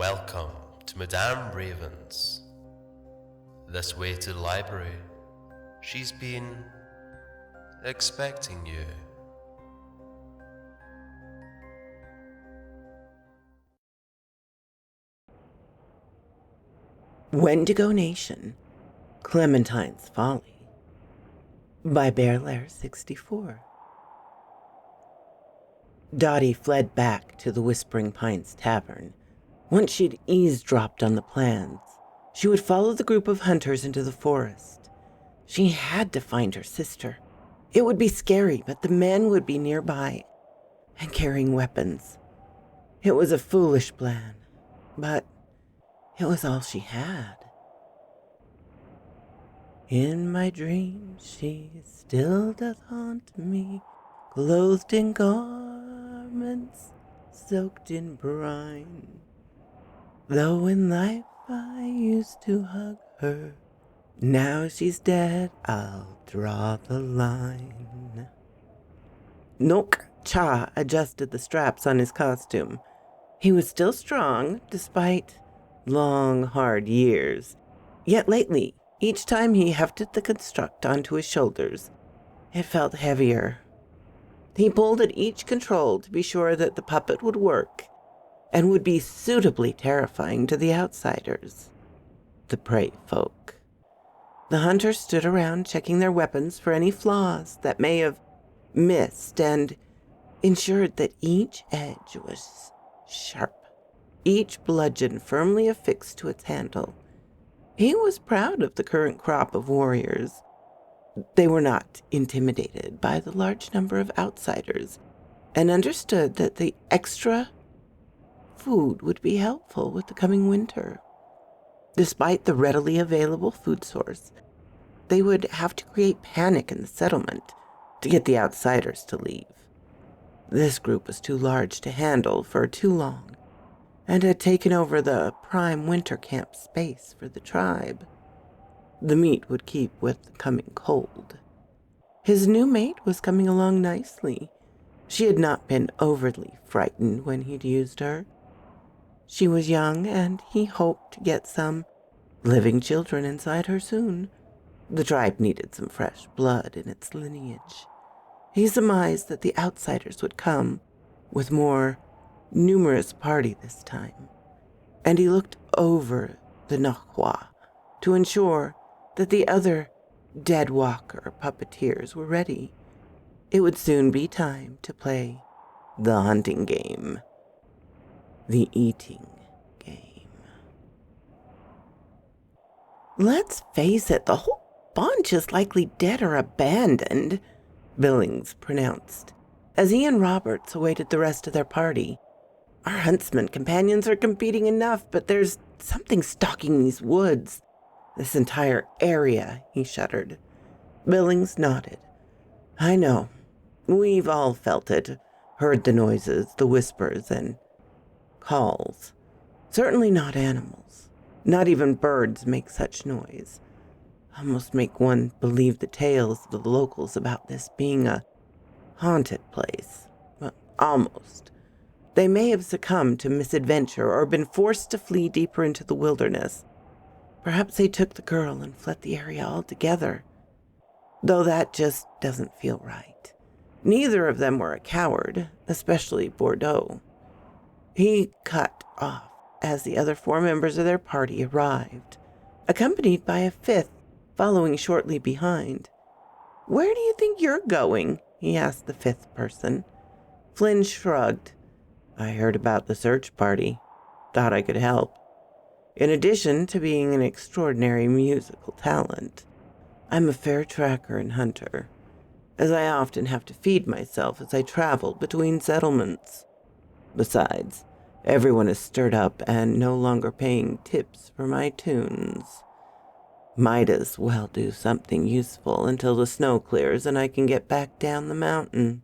Welcome to Madame Raven's. This way to the library. She's been expecting you. Wendigo Nation, Clementine's Folly, by Bearlair64. Dottie fled back to the Whispering Pines Tavern. Once she'd eavesdropped on the plans, she would follow the group of hunters into the forest. She had to find her sister. It would be scary, but the men would be nearby and carrying weapons. It was a foolish plan, but it was all she had. In my dreams she still doth haunt me, clothed in garments soaked in brine. Though in life I used to hug her, now she's dead, I'll draw the line. Nok Cha adjusted the straps on his costume. He was still strong, despite long, hard years. Yet lately, each time he hefted the construct onto his shoulders, it felt heavier. He pulled at each control to be sure that the puppet would work and would be suitably terrifying to the outsiders, the prey folk. The hunters stood around checking their weapons for any flaws that may have missed and ensured that each edge was sharp, each bludgeon firmly affixed to its handle. He was proud of the current crop of warriors. They were not intimidated by the large number of outsiders and understood that the extra food would be helpful with the coming winter. Despite the readily available food source, they would have to create panic in the settlement to get the outsiders to leave. This group was too large to handle for too long and had taken over the prime winter camp space for the tribe. The meat would keep with the coming cold. His new mate was coming along nicely. She had not been overly frightened when he'd used her. She was young, and he hoped to get some living children inside her soon. The tribe needed some fresh blood in its lineage. He surmised that the outsiders would come with more numerous party this time, and he looked over the Nahua to ensure that the other dead walker puppeteers were ready. It would soon be time to play the hunting game, the eating game. Let's face it, the whole bunch is likely dead or abandoned, Billings pronounced, as he and Roberts awaited the rest of their party. Our huntsman companions are competing enough, but there's something stalking these woods. This entire area, he shuddered. Billings nodded. I know. We've all felt it, heard the noises, the whispers, and calls. Certainly not animals. Not even birds make such noise. Almost make one believe the tales of the locals about this being a haunted place. Well, almost. They may have succumbed to misadventure or been forced to flee deeper into the wilderness. Perhaps they took the girl and fled the area altogether. Though that just doesn't feel right. Neither of them were a coward, especially Bordeaux. He cut off as the other 4 members of their party arrived, accompanied by a 5th following shortly behind. Where do you think you're going? He asked the 5th person. Flynn shrugged. I heard about the search party. Thought I could help. In addition to being an extraordinary musical talent, I'm a fair tracker and hunter, as I often have to feed myself as I travel between settlements. Besides, everyone is stirred up and no longer paying tips for my tunes. Might as well do something useful until the snow clears and I can get back down the mountain.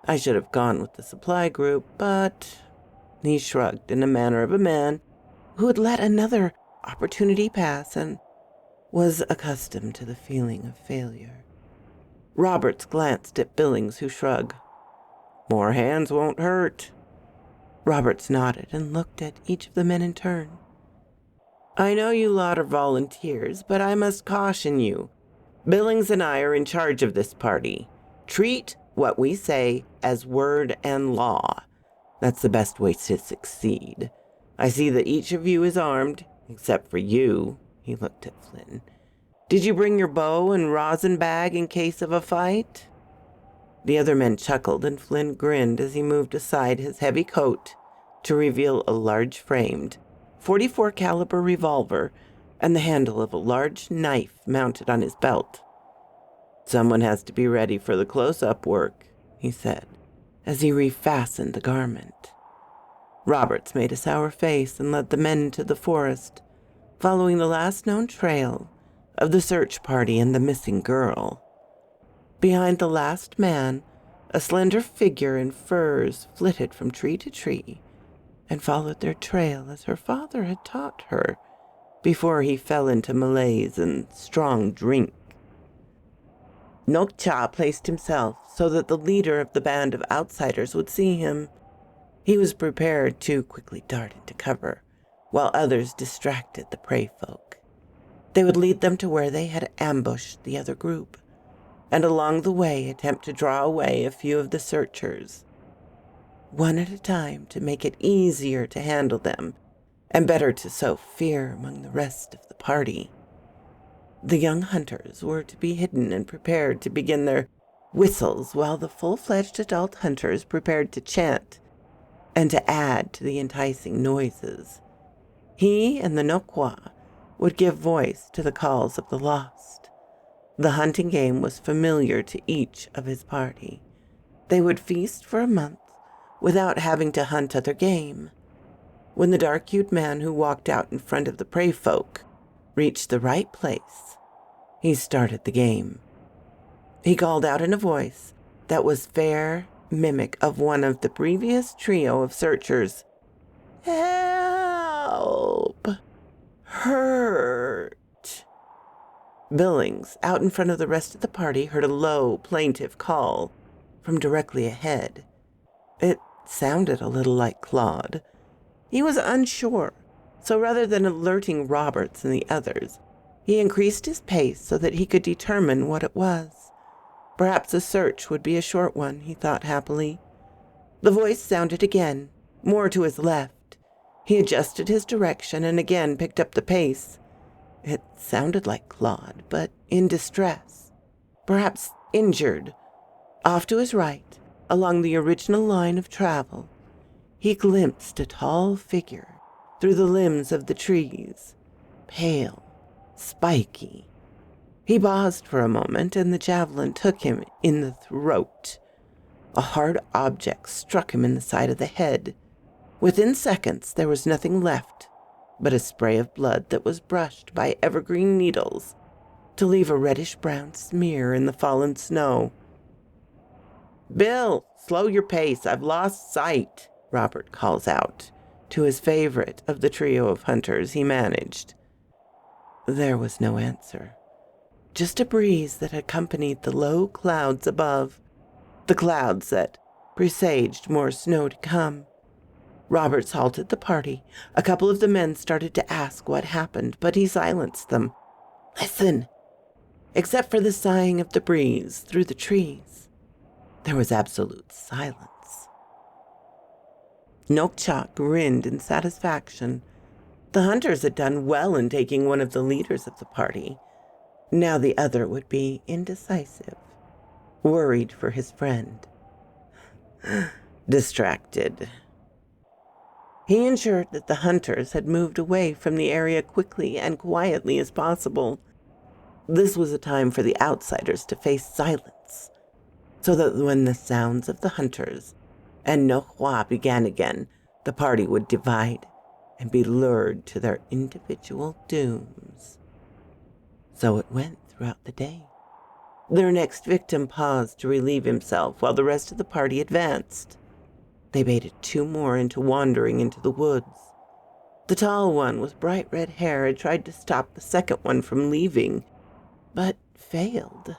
I should have gone with the supply group, but he shrugged in the manner of a man who had let another opportunity pass and was accustomed to the feeling of failure. Roberts glanced at Billings, who shrugged. More hands won't hurt. Roberts nodded and looked at each of the men in turn. I know you lot are volunteers, but I must caution you. Billings and I are in charge of this party. Treat what we say as word and law. That's the best way to succeed. I see that each of you is armed, except for you. He looked at Flynn. Did you bring your bow and rosin bag in case of a fight? The other men chuckled, and Flynn grinned as he moved aside his heavy coat to reveal a large-framed .44 caliber revolver and the handle of a large knife mounted on his belt. Someone has to be ready for the close-up work, he said, as he refastened the garment. Roberts made a sour face and led the men into the forest, following the last known trail of the search party and the missing girl. Behind the last man, a slender figure in furs flitted from tree to tree and followed their trail as her father had taught her before he fell into malaise and strong drink. Nokcha placed himself so that the leader of the band of outsiders would see him. He was prepared to quickly dart into cover, while others distracted the prey folk. They would lead them to where they had ambushed the other group, and along the way attempt to draw away a few of the searchers, one at a time, to make it easier to handle them and better to sow fear among the rest of the party. The young hunters were to be hidden and prepared to begin their whistles, while the full-fledged adult hunters prepared to chant and to add to the enticing noises. He and the Nokwa would give voice to the calls of the lost. The hunting game was familiar to each of his party. They would feast for a month without having to hunt other game. When the dark-hued man who walked out in front of the prey folk reached the right place, he started the game. He called out in a voice that was fair mimic of one of the previous trio of searchers. Help! Hurt! Billings, out in front of the rest of the party, heard a low, plaintive call from directly ahead. It sounded a little like Claude. He was unsure, so rather than alerting Roberts and the others, he increased his pace so that he could determine what it was. Perhaps the search would be a short one, he thought happily. The voice sounded again, more to his left. He adjusted his direction and again picked up the pace. It sounded like Claude, but in distress, perhaps injured. Off to his right, along the original line of travel, he glimpsed a tall figure through the limbs of the trees, pale, spiky. He paused for a moment, and the javelin took him in the throat. A hard object struck him in the side of the head. Within seconds, there was nothing left but a spray of blood that was brushed by evergreen needles to leave a reddish-brown smear in the fallen snow. "Bill, slow your pace. I've lost sight," Robert calls out to his favorite of the trio of hunters he managed. There was no answer, just a breeze that accompanied the low clouds above, the clouds that presaged more snow to come. Roberts halted the party. A couple of the men started to ask what happened, but he silenced them. Listen! Except for the sighing of the breeze through the trees, there was absolute silence. Nokcha grinned in satisfaction. The hunters had done well in taking one of the leaders of the party. Now the other would be indecisive, worried for his friend, distracted. He ensured that the hunters had moved away from the area quickly and quietly as possible. This was a time for the outsiders to face silence, so that when the sounds of the hunters and Nohua began again, the party would divide and be lured to their individual dooms. So it went throughout the day. Their next victim paused to relieve himself while the rest of the party advanced. They baited two more into wandering into the woods. The tall one with bright red hair had tried to stop the second one from leaving, but failed.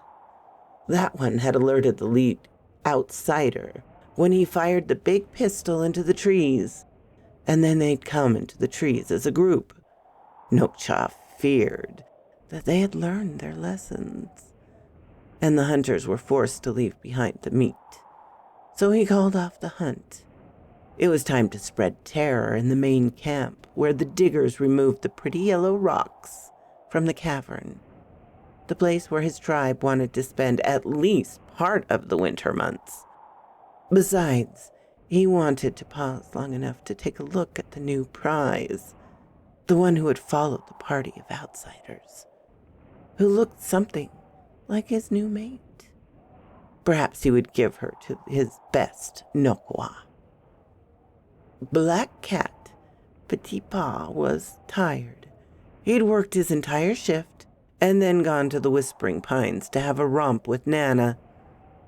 That one had alerted the lead outsider when he fired the big pistol into the trees, and then they'd come into the trees as a group. Nokcha feared that they had learned their lessons, and the hunters were forced to leave behind the meat. So he called off the hunt. It was time to spread terror in the main camp, where the diggers removed the pretty yellow rocks from the cavern, the place where his tribe wanted to spend at least part of the winter months. Besides, he wanted to pause long enough to take a look at the new prize, the one who had followed the party of outsiders, who looked something like his new mate. Perhaps he would give her to his best Nokwa. Black Cat Petit Pas was tired. He'd worked his entire shift and then gone to the Whispering Pines to have a romp with Nana.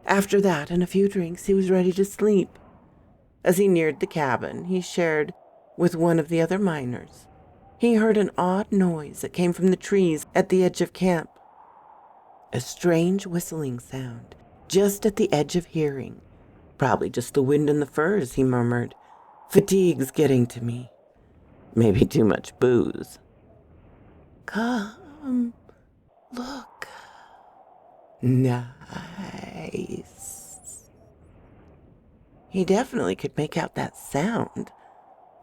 After that and a few drinks, he was ready to sleep. As he neared the cabin he shared with one of the other miners, he heard an odd noise that came from the trees at the edge of camp. A strange whistling sound, just at the edge of hearing. Probably just the wind in the firs, he murmured. Fatigue's getting to me. Maybe too much booze. Come, look. Nice. He definitely could make out that sound.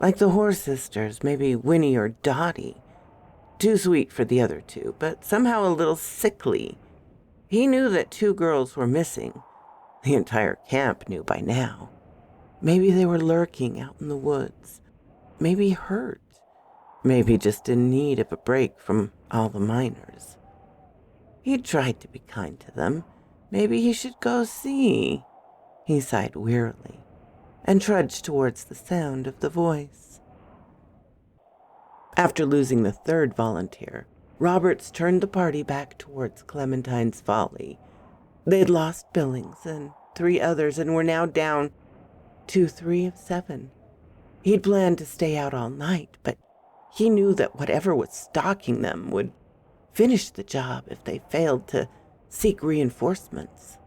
Like the Horse Sisters, maybe Winnie or Dottie. Too sweet for the other two, but somehow a little sickly. He knew that 2 girls were missing. The entire camp knew by now. Maybe they were lurking out in the woods. Maybe hurt. Maybe just in need of a break from all the miners. He'd tried to be kind to them. Maybe he should go see. He sighed wearily and trudged towards the sound of the voice. After losing the 3rd volunteer, Roberts turned the party back towards Clementine's Folly. They'd lost Billings and 3 others and were now down to 3 of 7. He'd planned to stay out all night, but he knew that whatever was stalking them would finish the job if they failed to seek reinforcements.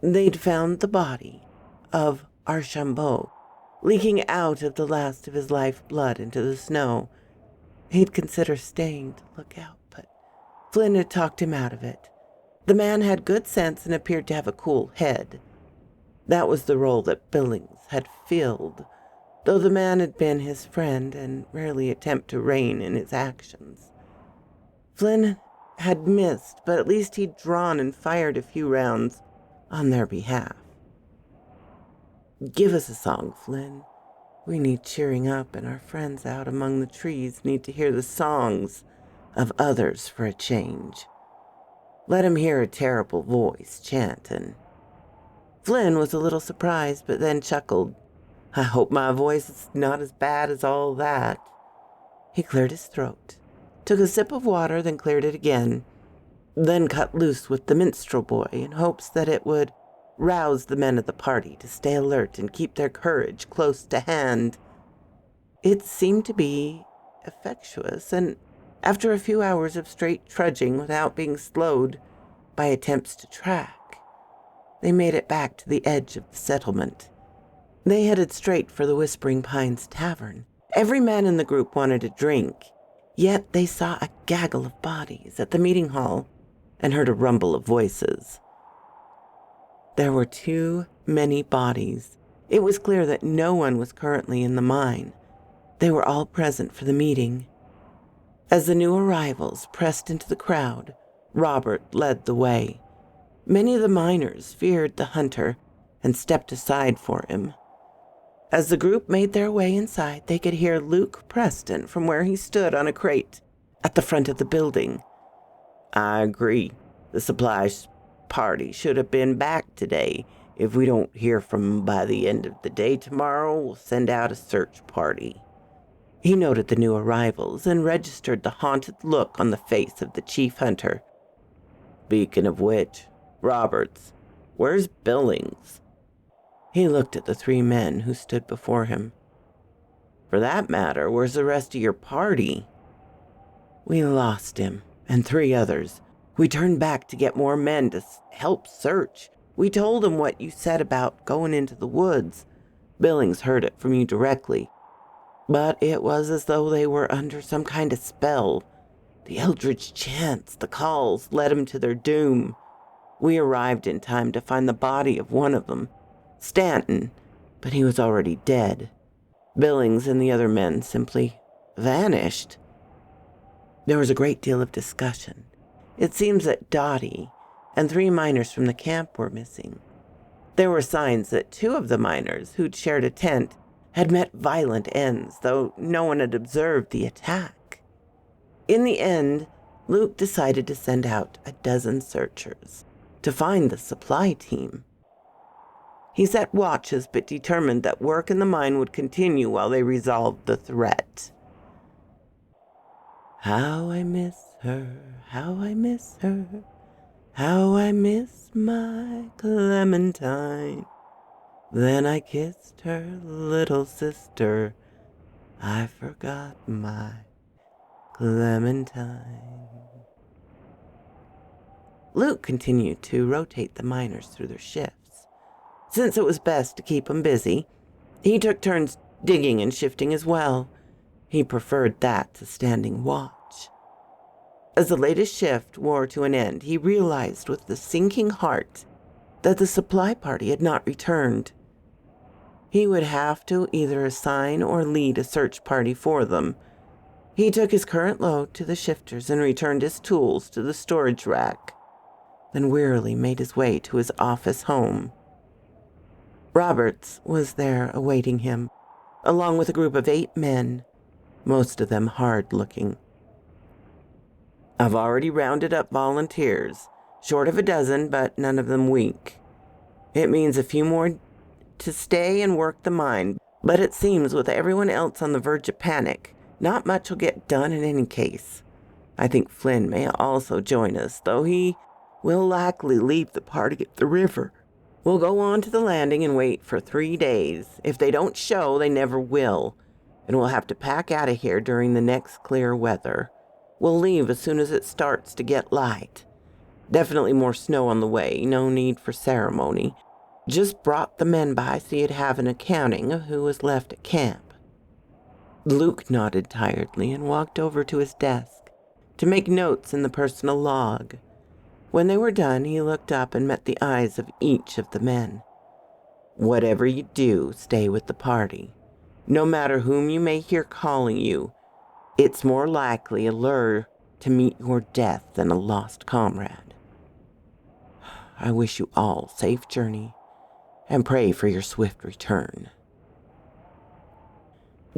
They'd found the body of Archambault leaking out of the last of his lifeblood into the snow. He'd consider staying to look out, but Flynn had talked him out of it. The man had good sense and appeared to have a cool head. That was the role that Billings had filled, though the man had been his friend and rarely attempted to rein in his actions. Flynn had missed, but at least he'd drawn and fired a few rounds on their behalf. Give us a song, Flynn. We need cheering up, and our friends out among the trees need to hear the songs of others for a change. Let 'em hear a terrible voice chanting. Flynn was a little surprised, but then chuckled. I hope my voice is not as bad as all that. He cleared his throat, took a sip of water, then cleared it again, then cut loose with the minstrel boy in hopes that it would rouse the men of the party to stay alert and keep their courage close to hand. It seemed to be effectuous, and after a few hours of straight trudging without being slowed by attempts to track, they made it back to the edge of the settlement. They headed straight for the Whispering Pines Tavern. Every man in the group wanted a drink, yet they saw a gaggle of bodies at the meeting hall and heard a rumble of voices. There were too many bodies. It was clear that no one was currently in the mine. They were all present for the meeting. As the new arrivals pressed into the crowd, Robert led the way. Many of the miners feared the hunter and stepped aside for him. As the group made their way inside, they could hear Luke Preston from where he stood on a crate at the front of the building. I agree. The supplies party should have been back today. If we don't hear from them by the end of the day tomorrow, we'll send out a search party. He noted the new arrivals and registered the haunted look on the face of the chief hunter. Speaking of which, Roberts, where's Billings? He looked at the 3 men who stood before him. For that matter, where's the rest of your party? We lost him, and 3 others. We turned back to get more men to help search. We told him what you said about going into the woods. Billings heard it from you directly. But it was as though they were under some kind of spell. The eldritch chants, the calls, led them to their doom. We arrived in time to find the body of one of them, Stanton, but he was already dead. Billings and the other men simply vanished. There was a great deal of discussion. It seems that Dottie and 3 miners from the camp were missing. There were signs that 2 of the miners who'd shared a tent had met violent ends, though no one had observed the attack. In the end, Luke decided to send out a dozen searchers to find the supply team. He set watches but determined that work in the mine would continue while they resolved the threat. How I miss her, how I miss her, how I miss my Clementine. Then I kissed her little sister, I forgot my Clementine. Luke continued to rotate the miners through their shifts. Since it was best to keep them busy, he took turns digging and shifting as well. He preferred that to standing watch. As the latest shift wore to an end, he realized with a sinking heart that the supply party had not returned. He would have to either assign or lead a search party for them. He took his current load to the shifters and returned his tools to the storage rack, then wearily made his way to his office home. Roberts was there awaiting him, along with a group of 8 men, most of them hard-looking. I've already rounded up volunteers, short of a dozen, but none of them weak. It means a few more to stay and work the mine, but it seems with everyone else on the verge of panic, not much will get done in any case. I think Flynn may also join us, though he will likely leave the party at the river. We'll go on to the landing and wait for 3 days. If they don't show, they never will, and we'll have to pack out of here during the next clear weather. We'll leave as soon as it starts to get light. Definitely more snow on the way, no need for ceremony. Just brought the men by so you'd have an accounting of who was left at camp. Luke nodded tiredly and walked over to his desk to make notes in the personal log. When they were done, he looked up and met the eyes of each of the men. Whatever you do, stay with the party. No matter whom you may hear calling you, it's more likely a lure to meet your death than a lost comrade. I wish you all safe journey and pray for your swift return.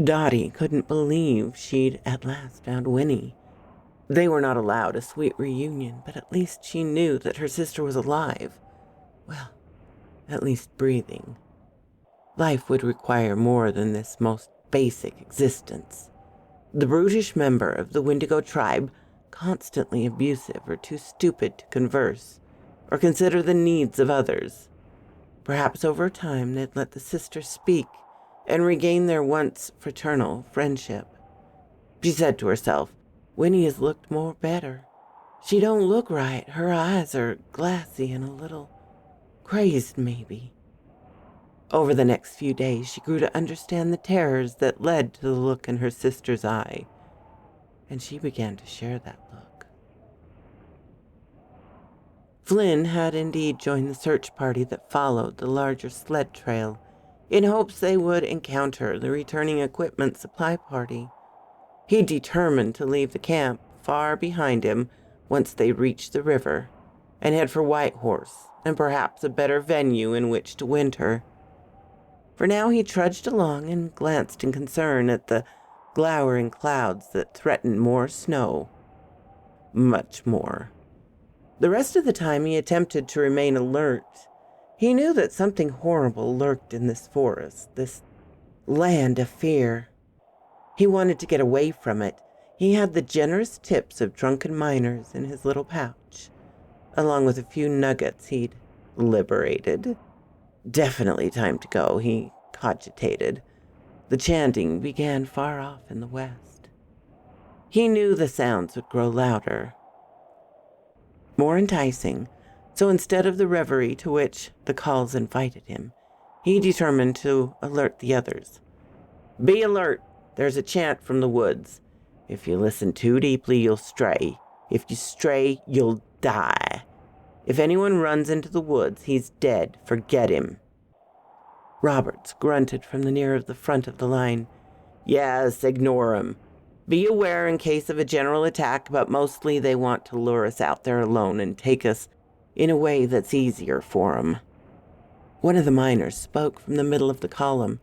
Dottie couldn't believe she'd at last found Winnie. They were not allowed a sweet reunion, but at least she knew that her sister was alive. Well, at least breathing. Life would require more than this most basic existence. The brutish member of the Wendigo tribe, constantly abusive or too stupid to converse or consider the needs of others. Perhaps over time they'd let the sisters speak and regain their once fraternal friendship. She said to herself, Winnie has looked more better. She don't look right. Her eyes are glassy and a little crazed, maybe. Over the next few days, she grew to understand the terrors that led to the look in her sister's eye, and she began to share that look. Flynn had indeed joined the search party that followed the larger sled trail, in hopes they would encounter the returning equipment supply party. He determined to leave the camp far behind him once they reached the river and head for Whitehorse and perhaps a better venue in which to winter. For now he trudged along and glanced in concern at the glowering clouds that threatened more snow. Much more. The rest of the time he attempted to remain alert. He knew that something horrible lurked in this forest, this land of fear. He wanted to get away from it. He had the generous tips of drunken miners in his little pouch, along with a few nuggets he'd liberated. Definitely time to go, he cogitated. The chanting began far off in the west. He knew the sounds would grow louder, more enticing, So instead of the reverie to which the calls invited him, he determined to alert the others. "Be alert. There's a chant from the woods. If you listen too deeply, you'll stray. If you stray, you'll die. If anyone runs into the woods, he's dead. Forget him." Roberts grunted from the near of the front of the line. "Yes, ignore 'em. Be aware in case of a general attack, but mostly they want to lure us out there alone and take us in a way that's easier for 'em." One of the miners spoke from the middle of the column.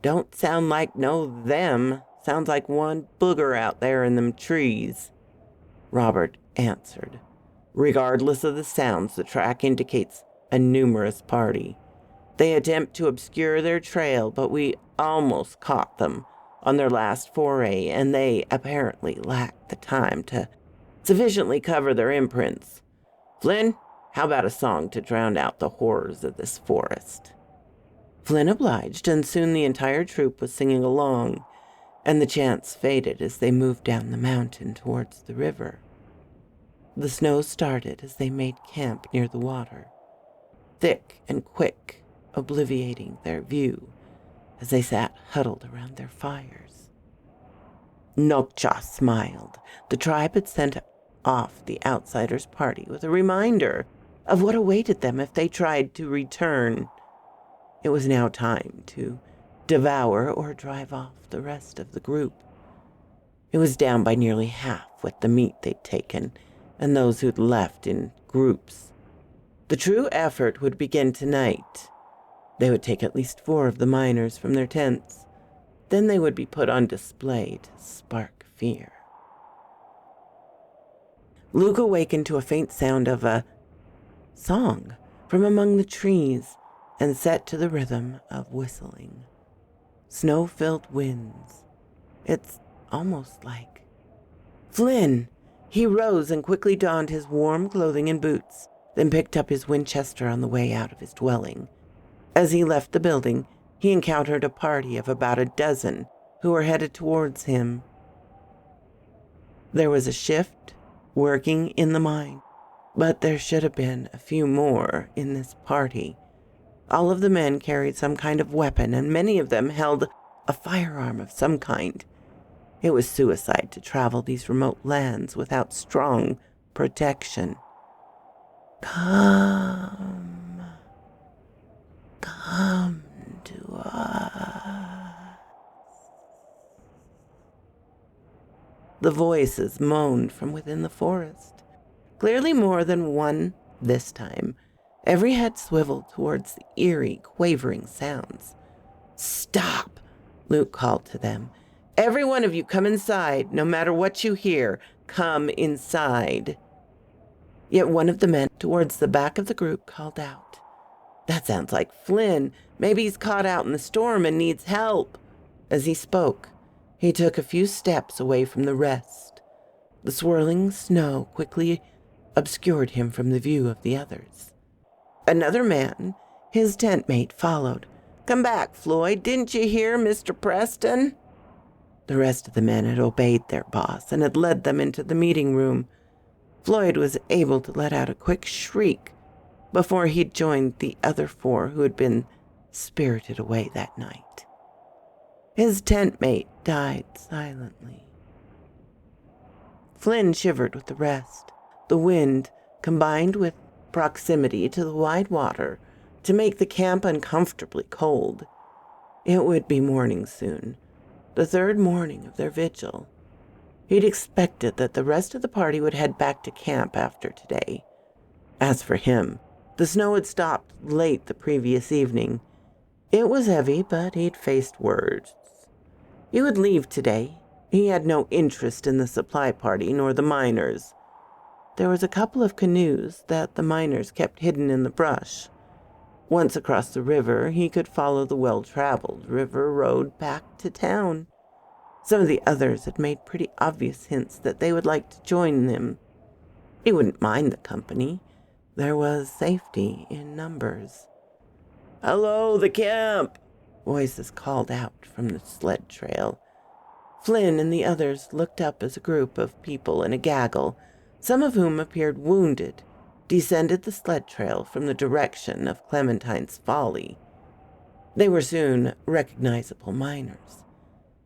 "Don't sound like no them. Sounds like one booger out there in them trees." Robert answered. "Regardless of the sounds, the track indicates a numerous party. They attempt to obscure their trail, but we almost caught them on their last foray, and they apparently lacked the time to sufficiently cover their imprints. Flynn, how about a song to drown out the horrors of this forest?" Flynn obliged, and soon the entire troop was singing along, and the chants faded as they moved down the mountain towards the river. The snow started as they made camp near the water, thick and quick, obliviating their view as they sat huddled around their fires. Nokcha smiled. The tribe had sent off the outsiders' party with a reminder of what awaited them if they tried to return. It was now time to devour or drive off the rest of the group. It was down by nearly half with the meat they'd taken and those who'd left in groups. The true effort would begin tonight. They would take at least 4 of the miners from their tents. Then they would be put on display to spark fear. Luke awakened to a faint sound of a song from among the trees and set to the rhythm of whistling. Snow-filled winds. It's almost like Flynn! He rose and quickly donned his warm clothing and boots, then picked up his Winchester on the way out of his dwelling. As he left the building, he encountered a party of about a dozen who were headed towards him. There was a shift working in the mine, but there should have been a few more in this party. All of the men carried some kind of weapon, and many of them held a firearm of some kind. It was suicide to travel these remote lands without strong protection. Come to us. The voices moaned from within the forest, clearly more than one this time. Every head swiveled towards the eerie, quavering sounds. "Stop!" Luke called to them. "Every one of you come inside. No matter what you hear, come inside." Yet one of the men towards the back of the group called out, "That sounds like Flynn. Maybe he's caught out in the storm and needs help." As he spoke, he took a few steps away from the rest. The swirling snow quickly obscured him from the view of the others. Another man, his tent mate, followed. "Come back, Floyd. Didn't you hear Mr. Preston?" The rest of the men had obeyed their boss and had led them into the meeting room. Floyd was able to let out a quick shriek before he'd joined the other 4 who had been spirited away that night. His tent mate died silently. Flynn shivered with the rest. The wind, combined with proximity to the wide water, to make the camp uncomfortably cold. It would be morning soon, the 3rd morning of their vigil. He'd expected that the rest of the party would head back to camp after today. As for him, the snow had stopped late the previous evening. It was heavy, but he'd faced worse. He would leave today. He had no interest in the supply party nor the miners. There was a couple of canoes that the miners kept hidden in the brush. Once across the river, he could follow the well-traveled river road back to town. Some of the others had made pretty obvious hints that they would like to join them. He wouldn't mind the company. There was safety in numbers. "Hello, the camp!" voices called out from the sled trail. Flynn and the others looked up as a group of people in a gaggle, some of whom appeared wounded, descended the sled trail from the direction of Clementine's Folly. They were soon recognizable miners.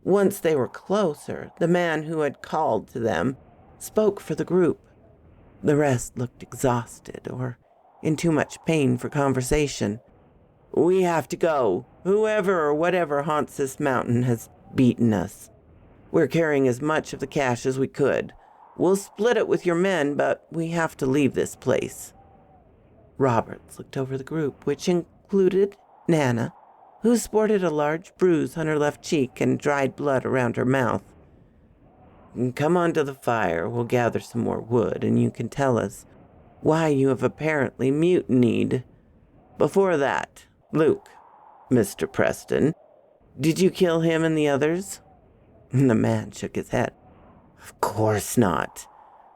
Once they were closer, the man who had called to them spoke for the group. The rest looked exhausted or in too much pain for conversation. "We have to go. Whoever or whatever haunts this mountain has beaten us. We're carrying as much of the cash as we could. We'll split it with your men, but we have to leave this place." Roberts looked over the group, which included Nana, who sported a large bruise on her left cheek and dried blood around her mouth. "Come on to the fire. We'll gather some more wood, and you can tell us why you have apparently mutinied. Before that, Luke, Mr. Preston, did you kill him and the others?" The man shook his head. "Of course not.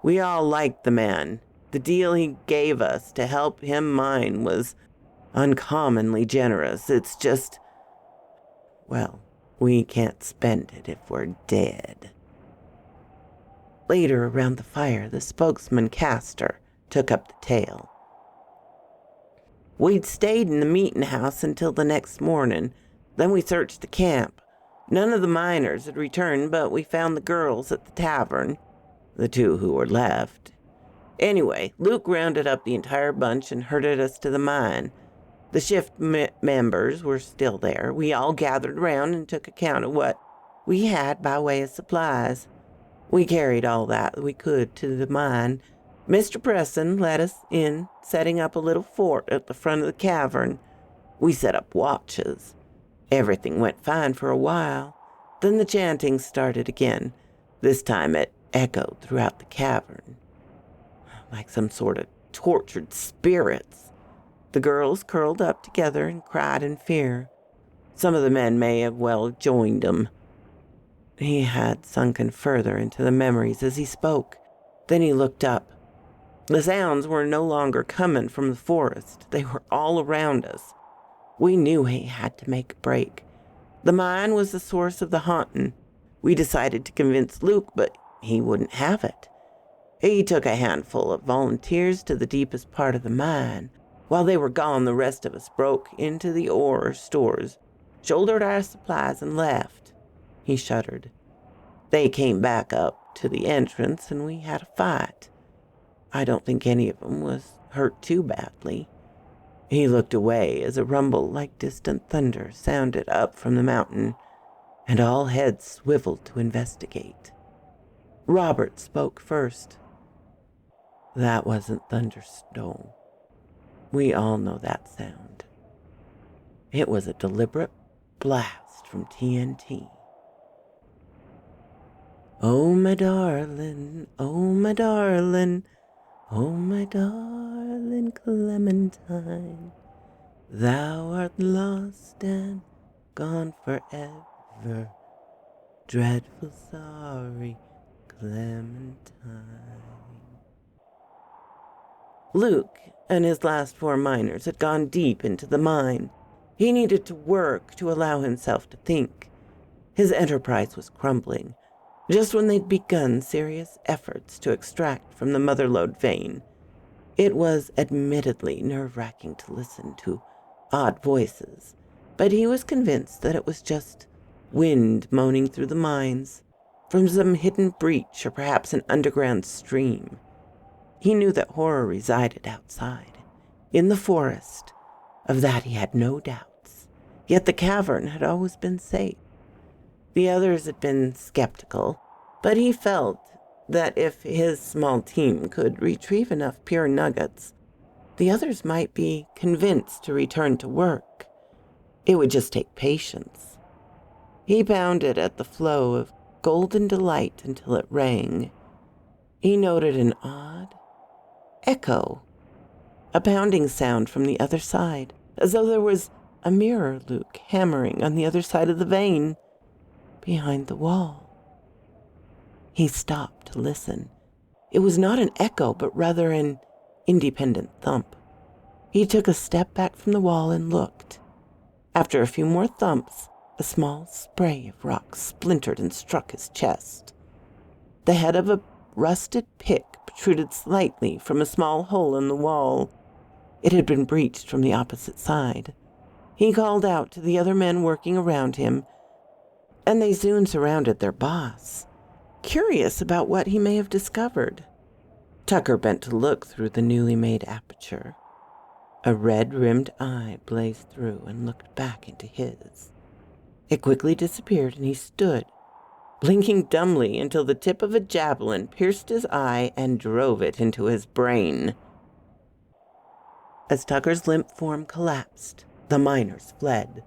We all liked the man. The deal he gave us to help him mine was uncommonly generous. It's just, well, we can't spend it if we're dead." Later, around the fire, the spokesman, Castor, took up the tale. "We'd stayed in the meeting house until the next morning. Then we searched the camp. None of the miners had returned, but we found the girls at the tavern, the two who were left. Anyway, Luke rounded up the entire bunch and herded us to the mine. The shift members were still there. We all gathered around and took account of what we had by way of supplies. We carried all that we could to the mine. Mr. Preston let us in, setting up a little fort at the front of the cavern. We set up watches. Everything went fine for a while. Then the chanting started again. This time it echoed throughout the cavern, like some sort of tortured spirits. The girls curled up together and cried in fear. Some of the men may have well joined them." He had sunken further into the memories as he spoke. Then he looked up. The sounds were no longer coming from the forest. They were all around us. We knew he had to make a break. The mine was the source of the haunting. We decided to convince Luke, but he wouldn't have it. He took a handful of volunteers to the deepest part of the mine. While they were gone, the rest of us broke into the ore stores, shouldered our supplies, and left. He shuddered. They came back up to the entrance, and we had a fight. I don't think any of them was hurt too badly. He looked away as a rumble like distant thunder sounded up from the mountain, and all heads swiveled to investigate. Robert spoke first. "That wasn't thunderstone. We all know that sound. It was a deliberate blast from TNT. Oh, my darling, oh, my darling, oh, my darling Clementine, thou art lost and gone forever, dreadful sorry Clementine." Luke and his last 4 miners had gone deep into the mine. He needed to work to allow himself to think. His enterprise was crumbling. Just when they'd begun serious efforts to extract from the motherlode vein, it was admittedly nerve-wracking to listen to odd voices, but he was convinced that it was just wind moaning through the mines, from some hidden breach or perhaps an underground stream. He knew that horror resided outside, in the forest. Of that he had no doubts, yet the cavern had always been safe. The others had been skeptical, but he felt that if his small team could retrieve enough pure nuggets, the others might be convinced to return to work. It would just take patience. He pounded at the flow of golden delight until it rang. He noted an odd echo, a pounding sound from the other side, as though there was a mirror Luke hammering on the other side of the vein, behind the wall. He stopped to listen. It was not an echo, but rather an independent thump. He took a step back from the wall and looked. After a few more thumps, a small spray of rock splintered and struck his chest. The head of a rusted pick protruded slightly from a small hole in the wall. It had been breached from the opposite side. He called out to the other men working around him, and they soon surrounded their boss, curious about what he may have discovered. Tucker bent to look through the newly made aperture. A red-rimmed eye blazed through and looked back into his. It quickly disappeared, and he stood, blinking dumbly until the tip of a javelin pierced his eye and drove it into his brain. As Tucker's limp form collapsed, the miners fled.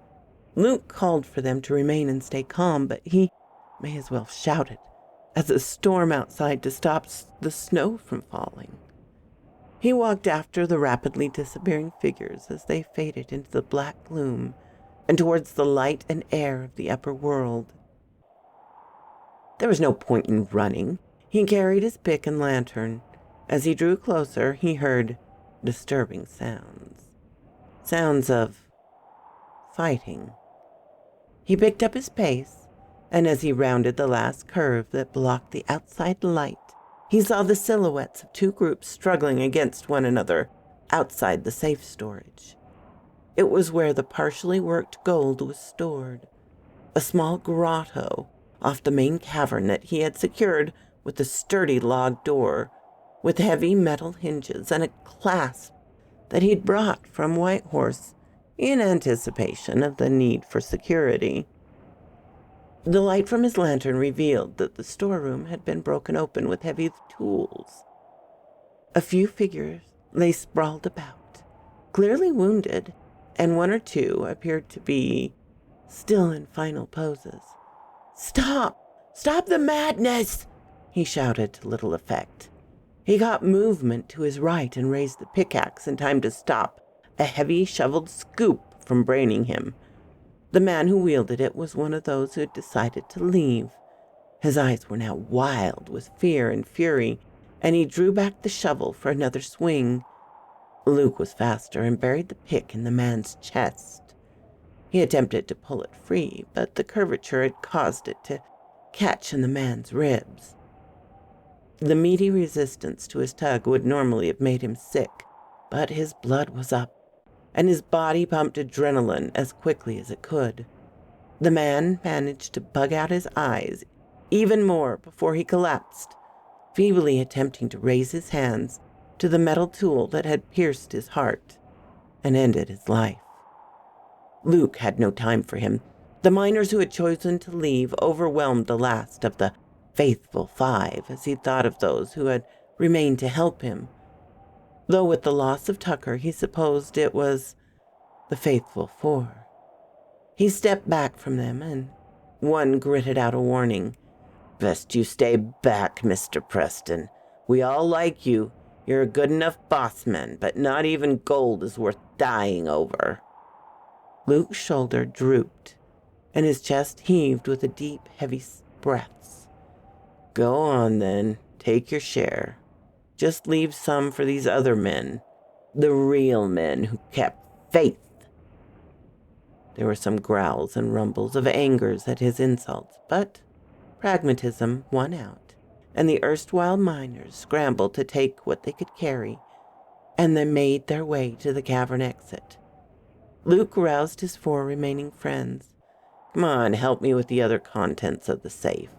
Luke called for them to remain and stay calm, but he may as well shouted as a storm outside to stop the snow from falling. He walked after the rapidly disappearing figures as they faded into the black gloom and towards the light and air of the upper world. There was no point in running. He carried his pick and lantern. As he drew closer, he heard disturbing sounds. Sounds of fighting. He picked up his pace, and as he rounded the last curve that blocked the outside light, he saw the silhouettes of two groups struggling against one another outside the safe storage. It was where the partially worked gold was stored, a small grotto off the main cavern that he had secured with a sturdy log door, with heavy metal hinges and a clasp that he'd brought from Whitehorse in anticipation of the need for security. The light from his lantern revealed that the storeroom had been broken open with heavy tools. A few figures lay sprawled about, clearly wounded, and one or two appeared to be still in final poses. "Stop! Stop the madness!" he shouted to little effect. He got movement to his right and raised the pickaxe in time to stop a heavy shoveled scoop from braining him. The man who wielded it was one of those who had decided to leave. His eyes were now wild with fear and fury, and he drew back the shovel for another swing. Luke was faster and buried the pick in the man's chest. He attempted to pull it free, but the curvature had caused it to catch in the man's ribs. The meaty resistance to his tug would normally have made him sick, but his blood was up, and his body pumped adrenaline as quickly as it could. The man managed to bug out his eyes even more before he collapsed, feebly attempting to raise his hands to the metal tool that had pierced his heart and ended his life. Luke had no time for him. The miners who had chosen to leave overwhelmed the last of the faithful five as he thought of those who had remained to help him, though with the loss of Tucker he supposed it was the faithful four. He stepped back from them, and one gritted out a warning. "Best you stay back, Mr. Preston. We all like you. You're a good enough bossman, but not even gold is worth dying over." Luke's shoulder drooped, and his chest heaved with a deep, heavy breaths. "Go on, then. Take your share. Just leave some for these other men, the real men who kept faith." There were some growls and rumbles of angers at his insults, but pragmatism won out, and the erstwhile miners scrambled to take what they could carry, and they made their way to the cavern exit. Luke roused his four remaining friends. "Come on, help me with the other contents of the safe."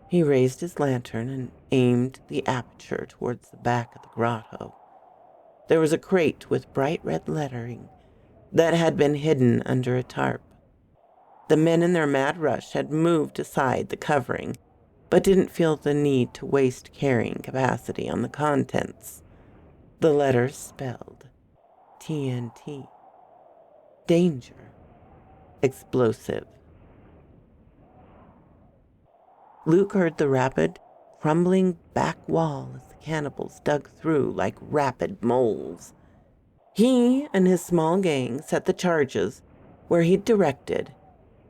He raised his lantern and aimed the aperture towards the back of the grotto. There was a crate with bright red lettering that had been hidden under a tarp. The men in their mad rush had moved aside the covering, but didn't feel the need to waste carrying capacity on the contents. The letters spelled TNT. Danger. Explosive. Luke heard the rapid, crumbling back wall as the cannibals dug through like rapid moles. He and his small gang set the charges where he'd directed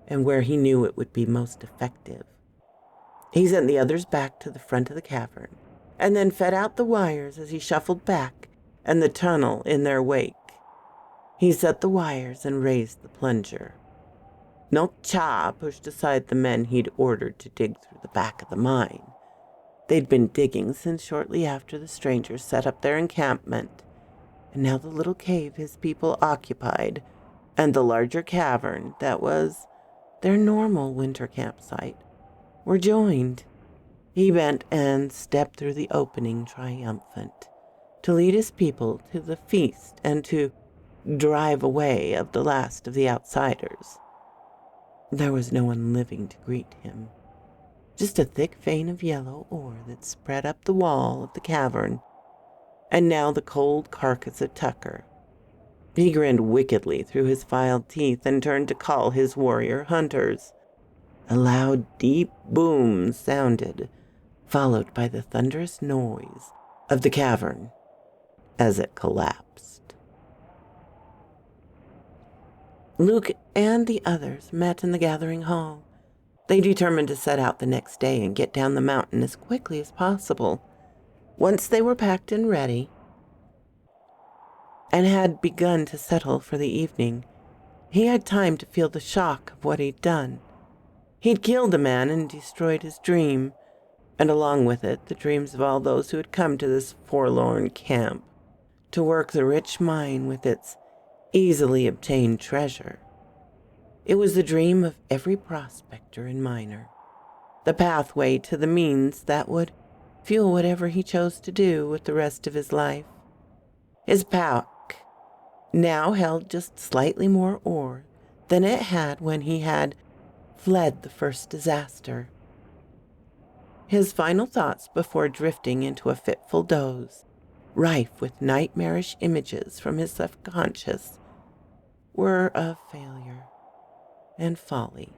and where he knew it would be most effective. He sent the others back to the front of the cavern and then fed out the wires as he shuffled back and the tunnel in their wake. He set the wires and raised the plunger. Milk Cha pushed aside the men he'd ordered to dig through the back of the mine. They'd been digging since shortly after the strangers set up their encampment, and now the little cave his people occupied and the larger cavern that was their normal winter campsite were joined. He bent and stepped through the opening triumphant, to lead his people to the feast and to drive away of the last of the outsiders. There was no one living to greet him, just a thick vein of yellow ore that spread up the wall of the cavern, and now the cold carcass of Tucker. He grinned wickedly through his filed teeth and turned to call his warrior hunters. A loud, deep boom sounded, followed by the thunderous noise of the cavern as it collapsed. Luke and the others met in the gathering hall. They determined to set out the next day and get down the mountain as quickly as possible. Once they were packed and ready, and had begun to settle for the evening, he had time to feel the shock of what he'd done. He'd killed a man and destroyed his dream, and along with it, the dreams of all those who had come to this forlorn camp to work the rich mine with its easily obtained treasure. It was the dream of every prospector and miner, the pathway to the means that would fuel whatever he chose to do with the rest of his life. His pack now held just slightly more ore than it had when he had fled the first disaster. His final thoughts before drifting into a fitful doze, rife with nightmarish images from his subconscious, were of failure and folly.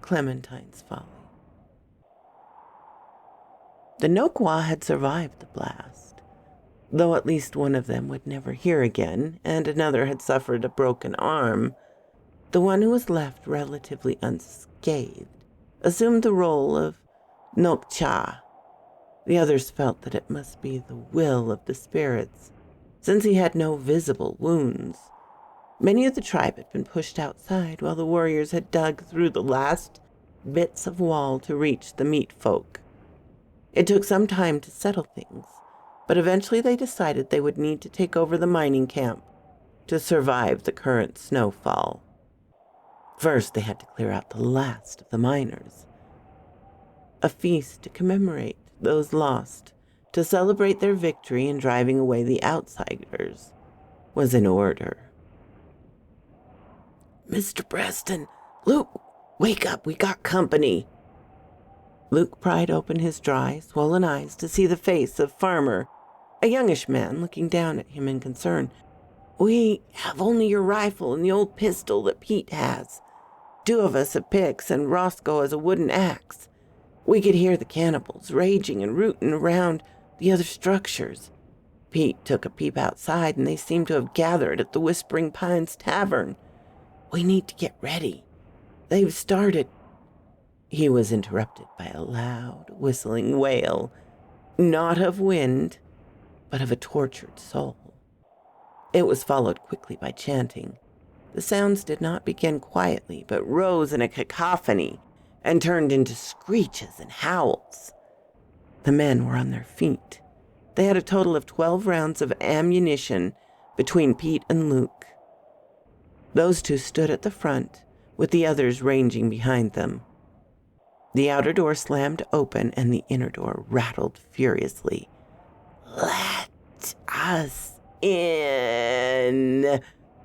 Clementine's folly. The Noqua had survived the blast, though at least one of them would never hear again, and another had suffered a broken arm. The one who was left relatively unscathed assumed the role of Nokcha. The others felt that it must be the will of the spirits, since he had no visible wounds. Many of the tribe had been pushed outside while the warriors had dug through the last bits of wall to reach the meat folk. It took some time to settle things, but eventually they decided they would need to take over the mining camp to survive the current snowfall. First, they had to clear out the last of the miners. A feast to commemorate those lost, to celebrate their victory in driving away the outsiders, was in order. "Mr. Preston, Luke, wake up, we got company." Luke pried open his dry, swollen eyes to see the face of Farmer, a youngish man looking down at him in concern. "We have only your rifle and the old pistol that Pete has. 2 of us have picks and Roscoe has a wooden axe. We could hear the cannibals raging and rooting around the other structures. Pete took a peep outside and they seem to have gathered at the Whispering Pines Tavern. We need to get ready. They've started." He was interrupted by a loud, whistling wail, not of wind, but of a tortured soul. It was followed quickly by chanting. The sounds did not begin quietly, but rose in a cacophony and turned into screeches and howls. The men were on their feet. They had a total of 12 rounds of ammunition between Pete and Luke. Those 2 stood at the front, with the others ranging behind them. The outer door slammed open and the inner door rattled furiously. "Let us in,"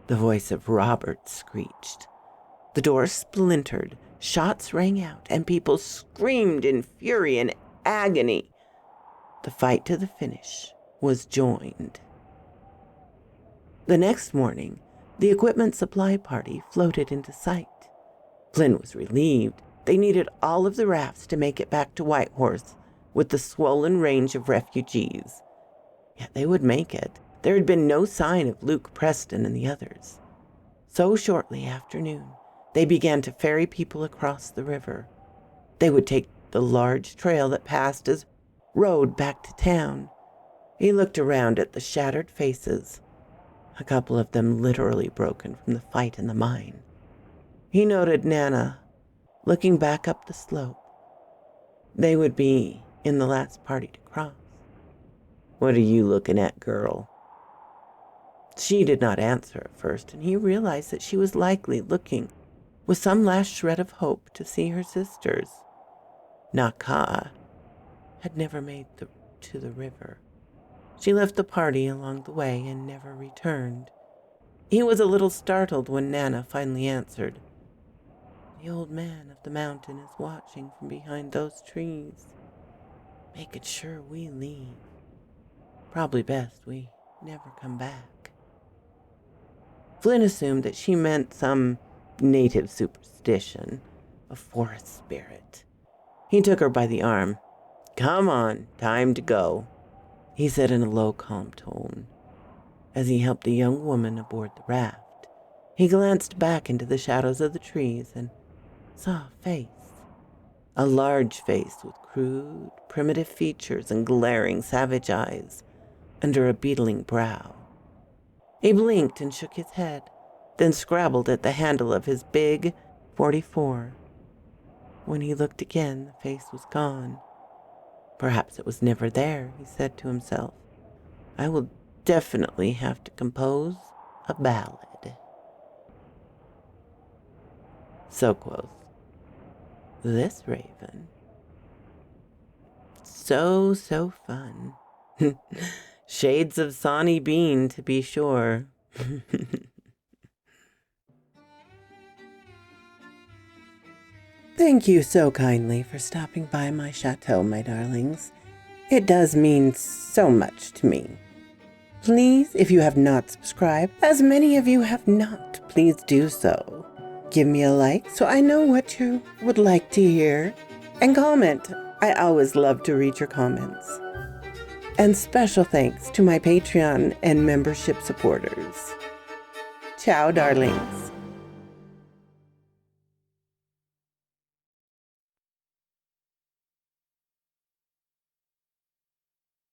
the voice of Robert screeched. The door splintered, shots rang out, and people screamed in fury and agony. The fight to the finish was joined. The next morning, the equipment supply party floated into sight. Flynn was relieved. They needed all of the rafts to make it back to Whitehorse with the swollen range of refugees. Yet they would make it. There had been no sign of Luke Preston and the others. So shortly after noon, they began to ferry people across the river. They would take the large trail that passed as road back to town. He looked around at the shattered faces, a couple of them literally broken from the fight in the mine. He noted Nana looking back up the slope. They would be in the last party to cross. "What are you looking at, girl?" She did not answer at first, and he realized that she was likely looking with some last shred of hope to see her sisters. Naka had never made it to the river. She left the party along the way and never returned. He was a little startled when Nana finally answered. "The old man of the mountain is watching from behind those trees, making sure we leave. Probably best we never come back." Flynn assumed that she meant some native superstition, a forest spirit. He took her by the arm. "Come on, time to go," he said in a low, calm tone. As he helped the young woman aboard the raft, he glanced back into the shadows of the trees and saw a face. A large face with crude, primitive features and glaring, savage eyes under a beetling brow. He blinked and shook his head, then scrabbled at the handle of his big .44. When he looked again, the face was gone. Perhaps it was never there, he said to himself. I will definitely have to compose a ballad. So quoth this raven. So fun. Shades of Sonny Bean, to be sure. Thank you so kindly for stopping by my chateau, my darlings. It does mean so much to me. Please, if you have not subscribed, as many of you have not, please do so. Give me a like so I know what you would like to hear. And comment. I always love to read your comments. And special thanks to my Patreon and membership supporters. Ciao, darlings.